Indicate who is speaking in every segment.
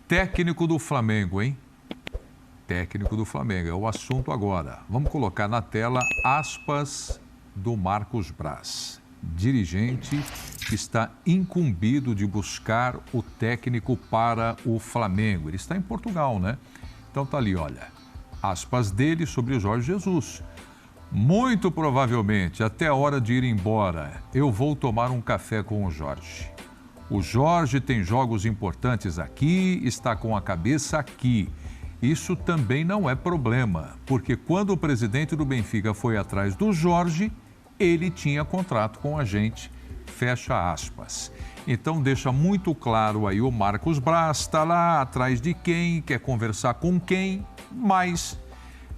Speaker 1: Técnico do Flamengo, hein? Técnico do Flamengo, é o assunto agora. Vamos colocar na tela aspas do Marcos Braz, dirigente que está incumbido de buscar o técnico para o Flamengo. Ele está em Portugal, né? Então tá ali, olha, aspas dele sobre o Jorge Jesus. Muito provavelmente, até a hora de ir embora, eu vou tomar um café com o Jorge. O Jorge tem jogos importantes aqui, está com a cabeça aqui. Isso também não é problema, porque quando o presidente do Benfica foi atrás do Jorge, ele tinha contrato com a gente, fecha aspas. Então deixa muito claro aí o Marcos Braz, está lá atrás de quem, quer conversar com quem, mas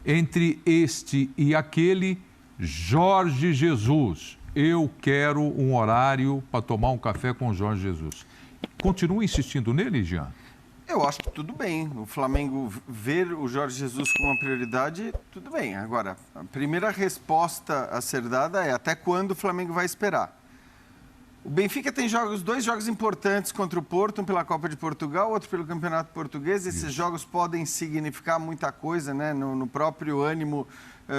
Speaker 1: entre este e aquele, Jorge Jesus, eu quero um horário para tomar um café com o Jorge Jesus. Continua insistindo nele, Jean?
Speaker 2: Eu acho que tudo bem. O Flamengo ver o Jorge Jesus como uma prioridade, tudo bem. Agora, a primeira resposta a ser dada é até quando o Flamengo vai esperar. O Benfica tem dois jogos importantes contra o Porto, um pela Copa de Portugal, outro pelo Campeonato Português. Esses jogos podem significar muita coisa, né? No próprio ânimo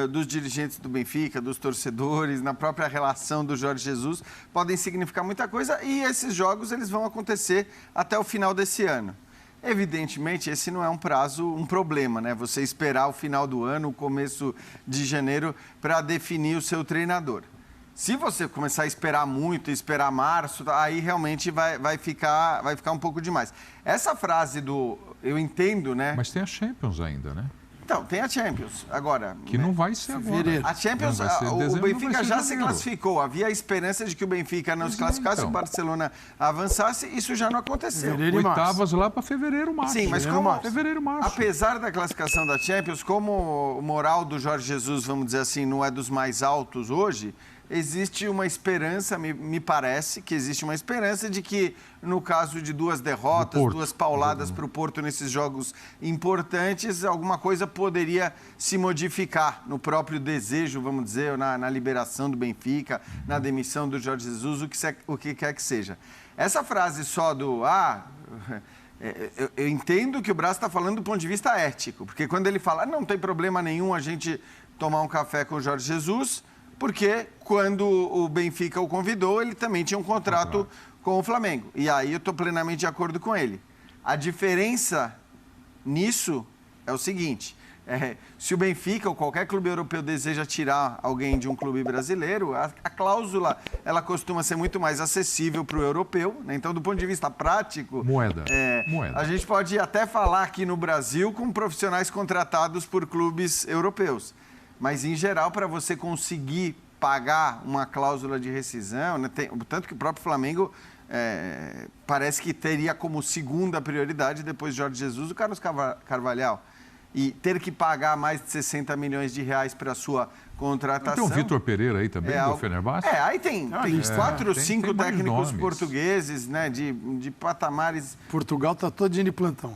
Speaker 2: dos dirigentes do Benfica, dos torcedores, na própria relação do Jorge Jesus, podem significar muita coisa e esses jogos eles vão acontecer até o final desse ano. Evidentemente, esse não é um problema, né? Você esperar o final do ano, o começo de janeiro, para definir o seu treinador. Se você começar a esperar muito, esperar março, aí realmente vai ficar um pouco demais. Essa frase eu entendo, né?
Speaker 1: Mas tem a Champions ainda, né?
Speaker 2: Então, tem a Champions. Agora...
Speaker 1: Que não vai ser agora.
Speaker 2: A Champions, o Benfica já se classificou. Havia a esperança de que o Benfica não se classificasse, o Barcelona avançasse. Isso já não aconteceu.
Speaker 1: Oitavas lá para fevereiro, março.
Speaker 2: Sim, mas
Speaker 1: fevereiro, março.
Speaker 2: Apesar da classificação da Champions, como o moral do Jorge Jesus, vamos dizer assim, não é dos mais altos hoje, existe uma esperança, me parece que existe uma esperança de que, no caso de duas derrotas, duas pauladas para o Porto nesses jogos importantes, alguma coisa poderia se modificar no próprio desejo, vamos dizer, na liberação do Benfica, na demissão do Jorge Jesus, o que quer que seja. Essa frase só eu entendo que o Braz está falando do ponto de vista ético, porque quando ele fala, não tem problema nenhum a gente tomar um café com o Jorge Jesus, porque quando o Benfica o convidou, ele também tinha um contrato com o Flamengo. E aí eu estou plenamente de acordo com ele. A diferença nisso é o seguinte, se o Benfica ou qualquer clube europeu deseja tirar alguém de um clube brasileiro, a cláusula ela costuma ser muito mais acessível para o europeu, né? Então, do ponto de vista prático...
Speaker 1: Moeda.
Speaker 2: A gente pode até falar aqui no Brasil com profissionais contratados por clubes europeus. Mas, em geral, para você conseguir pagar uma cláusula de rescisão, né, tanto que o próprio Flamengo parece que teria como segunda prioridade, depois de Jorge Jesus, o Carlos Carvalhal. E ter que pagar mais de 60 milhões de reais para a sua contratação...
Speaker 1: Tem o Vitor Pereira aí também, do Fenerbahçe?
Speaker 2: Aí tem 4 ou 5 técnicos portugueses, né, de patamares...
Speaker 3: Portugal está todinho de plantão.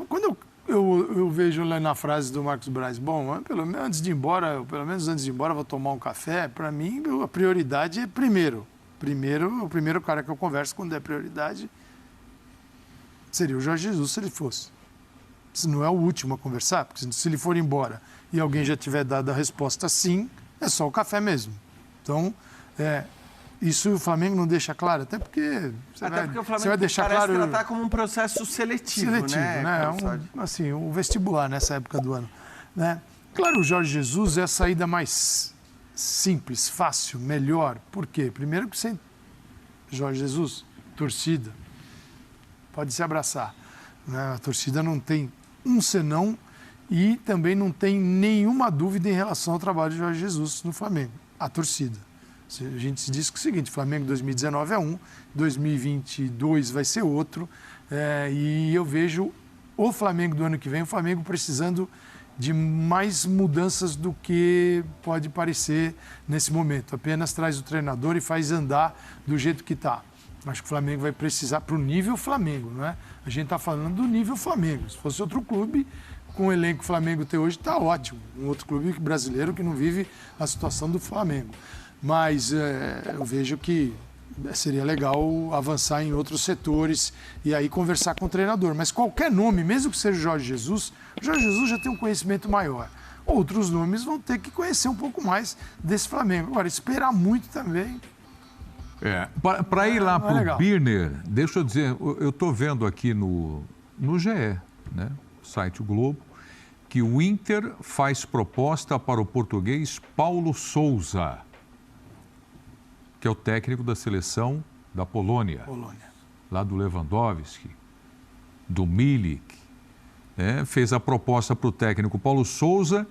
Speaker 3: Quando eu vejo lá na frase do Marcos Braz, pelo menos antes de ir embora, vou tomar um café. Para mim, a prioridade é primeiro. O primeiro cara que eu converso quando é prioridade seria o Jorge Jesus, se ele fosse. Se não é o último a conversar, porque se ele for embora e alguém já tiver dado a resposta sim, é só o café mesmo. Então, isso o Flamengo não deixa claro, até porque
Speaker 2: o Flamengo
Speaker 3: vai deixar claro
Speaker 2: tratar como um processo seletivo, né?
Speaker 3: O vestibular nessa época do ano, né? Claro, o Jorge Jesus é a saída mais simples, fácil, melhor. Por quê? Primeiro que sem Jorge Jesus, torcida, pode se abraçar, né? A torcida não tem um senão e também não tem nenhuma dúvida em relação ao trabalho de Jorge Jesus no Flamengo, a torcida. A gente se diz que é o seguinte, Flamengo 2019 é 2022 vai ser outro, e eu vejo o Flamengo do ano que vem, o Flamengo precisando de mais mudanças do que pode parecer nesse momento. Apenas traz o treinador e faz andar do jeito que está. Acho que o Flamengo vai precisar para o nível Flamengo, não é? A gente está falando do nível Flamengo. Se fosse outro clube, com o elenco que o Flamengo tem hoje, está ótimo. Um outro clube brasileiro que não vive a situação do Flamengo. Mas eu vejo que seria legal avançar em outros setores e aí conversar com o treinador. Mas qualquer nome, mesmo que seja o Jorge Jesus já tem um conhecimento maior. Outros nomes vão ter que conhecer um pouco mais desse Flamengo. Agora, esperar muito também...
Speaker 1: Para ir lá para o Birner, deixa eu dizer, eu estou vendo aqui no GE, né, site o Globo, que o Inter faz proposta para o português Paulo Sousa, que é o técnico da seleção da Polônia. Lá do Lewandowski, do Milik, né, fez a proposta para o técnico Paulo Sousa,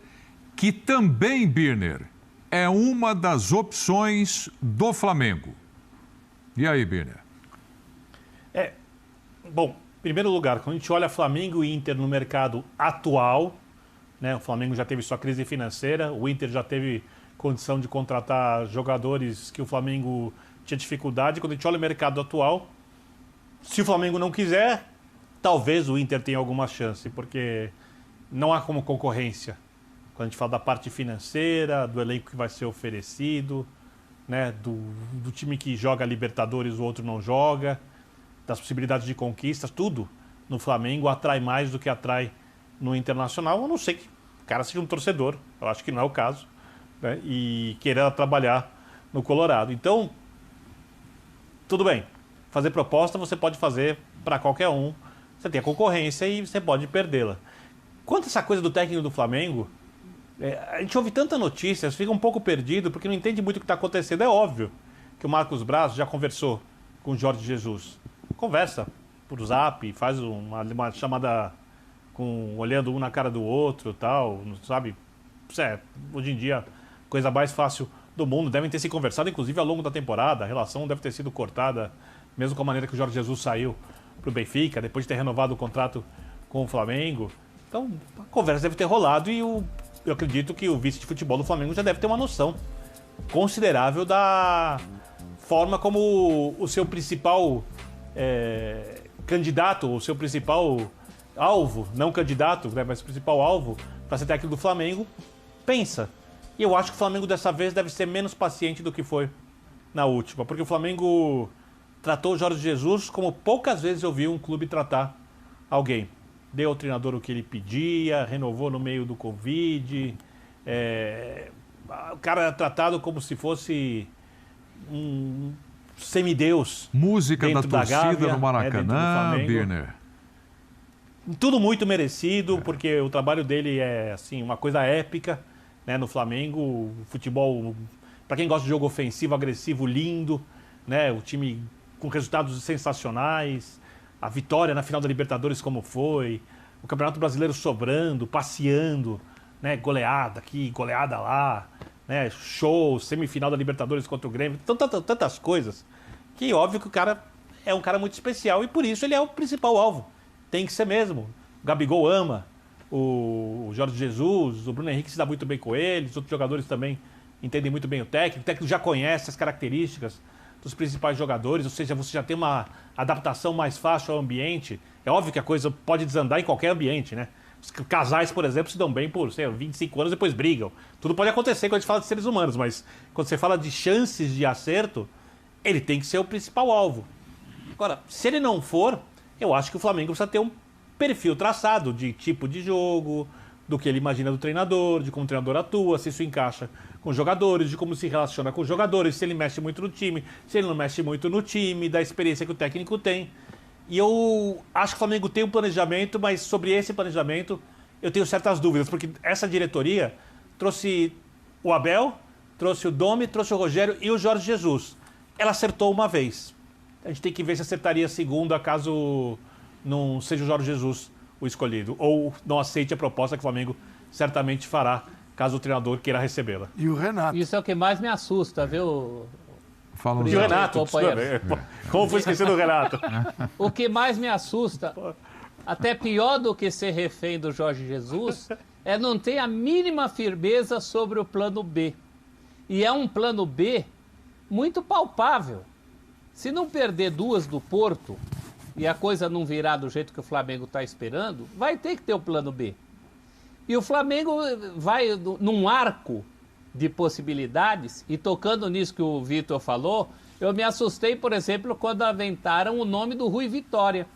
Speaker 1: que também, Birner, é uma das opções do Flamengo. E aí, Birner?
Speaker 4: Bom, em primeiro lugar, quando a gente olha Flamengo e Inter no mercado atual, né, o Flamengo já teve sua crise financeira, o Inter já teve condição de contratar jogadores que o Flamengo tinha dificuldade. Quando a gente olha o mercado atual, se o Flamengo não quiser, talvez o Inter tenha alguma chance, porque não há como concorrência. Quando a gente fala da parte financeira, do elenco que vai ser oferecido, né, do time que joga Libertadores, o outro não joga, das possibilidades de conquistas, tudo no Flamengo atrai mais do que atrai no Internacional, a não ser que o cara seja um torcedor, eu acho que não é o caso, né, e queira trabalhar no Colorado. Então, tudo bem, fazer proposta você pode fazer para qualquer um, você tem a concorrência e você pode perdê-la. Quanto a essa coisa do técnico do Flamengo, a gente ouve tanta notícia, fica um pouco perdido, porque não entende muito o que está acontecendo. É óbvio que o Marcos Braz já conversou com o Jorge Jesus. Conversa por zap, faz uma chamada olhando um na cara do outro, tal, sabe? Hoje em dia, coisa mais fácil do mundo. Devem ter se conversado, inclusive, ao longo da temporada. A relação deve ter sido cortada, mesmo com a maneira que o Jorge Jesus saiu para o Benfica, depois de ter renovado o contrato com o Flamengo. Então, a conversa deve ter rolado e eu acredito que o vice de futebol do Flamengo já deve ter uma noção considerável da forma como o seu principal candidato, o seu principal alvo, não candidato, né, mas o principal alvo para ser técnico do Flamengo, pensa. E eu acho que o Flamengo dessa vez deve ser menos paciente do que foi na última, porque o Flamengo tratou o Jorge Jesus como poucas vezes eu vi um clube tratar alguém. Deu ao treinador o que ele pedia, renovou no meio do Covid. O cara é tratado como se fosse um semideus.
Speaker 1: Música da torcida no Maracanã, Birner.
Speaker 4: Tudo muito merecido, porque o trabalho dele é assim, uma coisa épica, né, no Flamengo. O futebol, para quem gosta de jogo ofensivo, agressivo, lindo, né, o time com resultados sensacionais. A vitória na final da Libertadores como foi, o Campeonato Brasileiro sobrando, passeando, né, goleada aqui, goleada lá, né, show, semifinal da Libertadores contra o Grêmio, tantas coisas, que óbvio que o cara é um cara muito especial e por isso ele é o principal alvo. Tem que ser mesmo. O Gabigol ama o Jorge Jesus, o Bruno Henrique se dá muito bem com ele, os outros jogadores também entendem muito bem o técnico já conhece as características dos principais jogadores, ou seja, você já tem uma adaptação mais fácil ao ambiente. É óbvio que a coisa pode desandar em qualquer ambiente, né? Os casais, por exemplo, se dão bem por 25 anos e depois brigam. Tudo pode acontecer quando a gente fala de seres humanos, mas quando você fala de chances de acerto, ele tem que ser o principal alvo. Agora, se ele não for, eu acho que o Flamengo precisa ter um perfil traçado de tipo de jogo, do que ele imagina do treinador, de como o treinador atua, se isso encaixa com os jogadores, de como se relaciona com os jogadores, se ele mexe muito no time, se ele não mexe muito no time, da experiência que o técnico tem. E eu acho que o Flamengo tem um planejamento, mas sobre esse planejamento eu tenho certas dúvidas, porque essa diretoria trouxe o Abel, trouxe o Domi, trouxe o Rogério e o Jorge Jesus. Ela acertou uma vez. A gente tem que ver se acertaria a segunda, caso não seja o Jorge Jesus o escolhido, ou não aceite a proposta que o Flamengo certamente fará, caso o treinador queira recebê-la.
Speaker 3: E o Renato.
Speaker 5: Isso é o que mais me assusta, viu?
Speaker 4: E o Renato, como foi esquecer do Renato?
Speaker 5: O que mais me assusta, até pior do que ser refém do Jorge Jesus, é não ter a mínima firmeza sobre o plano B. E é um plano B muito palpável. Se não perder duas do Porto e a coisa não virar do jeito que o Flamengo está esperando, vai ter que ter o plano B. E o Flamengo vai num arco de possibilidades, e tocando nisso que o Vitor falou, Eu me assustei, por exemplo, quando aventaram o nome do Rui Vitória.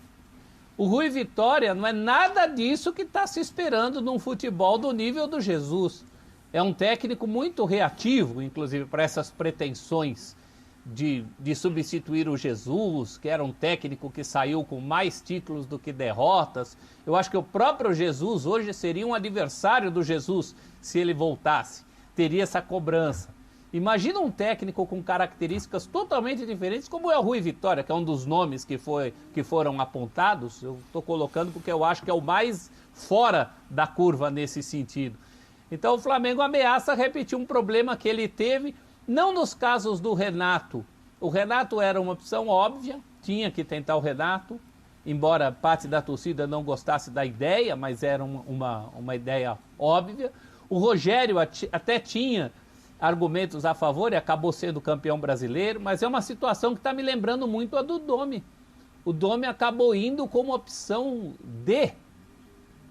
Speaker 5: O Rui Vitória não é nada disso que está se esperando num futebol do nível do Jesus. É um técnico muito reativo, inclusive, para essas pretensões de substituir o Jesus, que era um técnico que saiu com mais títulos do que derrotas. Eu acho que o próprio Jesus hoje seria um adversário do Jesus se ele voltasse. Teria essa cobrança. Imagina um técnico com características totalmente diferentes, como é o Rui Vitória, que é um dos nomes que foram apontados. Eu estou colocando porque eu acho que é o mais fora da curva nesse sentido. Então o Flamengo ameaça repetir um problema que ele teve, não nos casos do Renato. O Renato era uma opção óbvia, tinha que tentar o Renato, embora parte da torcida não gostasse da ideia, mas era uma ideia óbvia. O Rogério até tinha argumentos a favor e acabou sendo campeão brasileiro, mas é uma situação que está me lembrando muito a do Domi. O Domi acabou indo como opção D.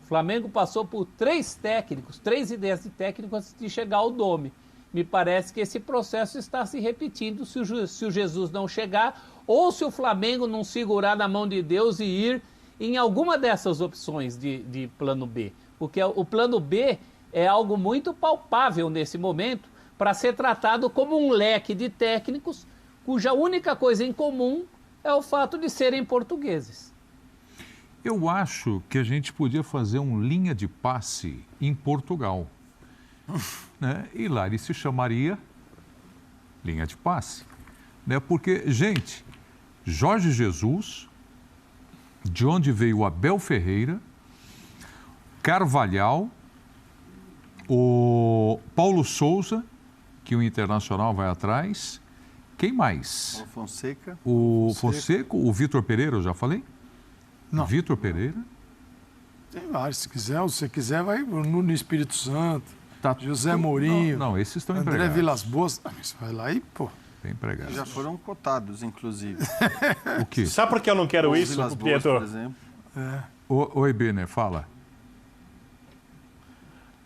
Speaker 5: O Flamengo passou por 3 técnicos, 3 ideias de técnico antes de chegar ao Domi. Me parece que esse processo está se repetindo se o Jesus não chegar ou se o Flamengo não segurar na mão de Deus e ir em alguma dessas opções de plano B. Porque o plano B é algo muito palpável nesse momento, para ser tratado como um leque de técnicos cuja única coisa em comum é o fato de serem portugueses.
Speaker 1: Eu acho que a gente podia fazer um linha de passe em Portugal. Né? E lá ele se chamaria linha de passe. Né? Porque, gente, Jorge Jesus, de onde veio o Abel Ferreira, Carvalhal, o Paulo Souza, que o Internacional vai atrás. Quem mais?
Speaker 2: O Fonseca.
Speaker 1: O Fonseca, o Vitor Pereira, eu já falei?
Speaker 3: Não.
Speaker 1: Vitor Pereira.
Speaker 3: Tem vários, se você quiser, vai no Espírito Santo,
Speaker 1: Tá
Speaker 3: José Mourinho.
Speaker 1: Não, esses estão
Speaker 3: André
Speaker 1: empregados.
Speaker 3: Vilas Boas. Você vai lá e, pô.
Speaker 1: Tem empregados.
Speaker 2: Já foram cotados, inclusive.
Speaker 1: O quê?
Speaker 4: Sabe por que eu não quero
Speaker 2: Os
Speaker 4: isso,
Speaker 2: Vilas Boas,
Speaker 4: Pietro?
Speaker 2: por exemplo.
Speaker 1: Oi, Benner, fala.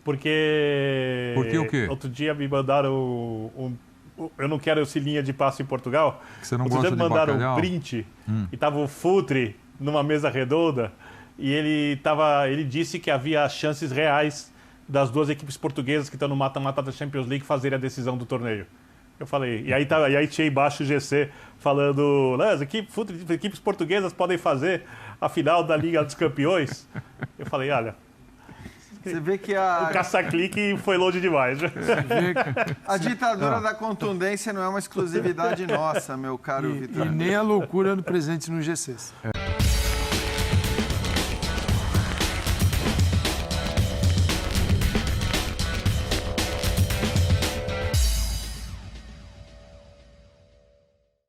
Speaker 4: Porque...
Speaker 1: Por o quê?
Speaker 4: Outro dia me mandaram eu não quero esse linha de passe em Portugal.
Speaker 1: Que você não
Speaker 4: Outro
Speaker 1: gosta
Speaker 4: dia
Speaker 1: de
Speaker 4: me mandaram
Speaker 1: bacalhau?
Speaker 4: um print e tava o Futre numa mesa redonda e ele disse que havia chances reais das 2 equipes portuguesas que estão no mata-mata da Champions League fazerem a decisão do torneio. Eu falei, e aí tinha embaixo o GC falando, as equipes portuguesas podem fazer a final da Liga dos Campeões. Eu falei, olha,
Speaker 2: Você vê que
Speaker 4: o caça-clique foi longe demais.
Speaker 2: a ditadura da contundência não é uma exclusividade nossa, meu caro Vitor.
Speaker 3: E nem a loucura do presente no GCs.